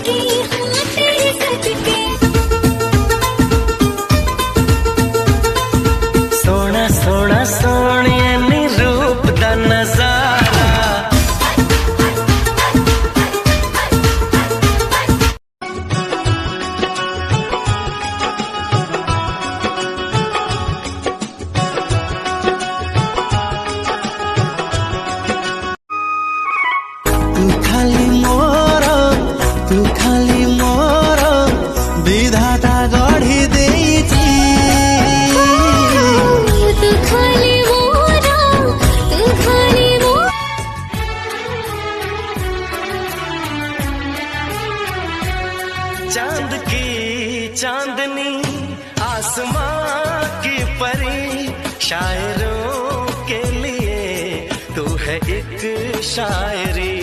की हाँ तेरे सदके। सोना सोना सोनिए नी रूप दा नजारा। तू खाली मोर विधाता गढ़ी देइछि। तू खाली मोरा, तू खाली मोरा। चांद की चांदनी आसमां की परी, शायरों के लिए तू है एक शायरी।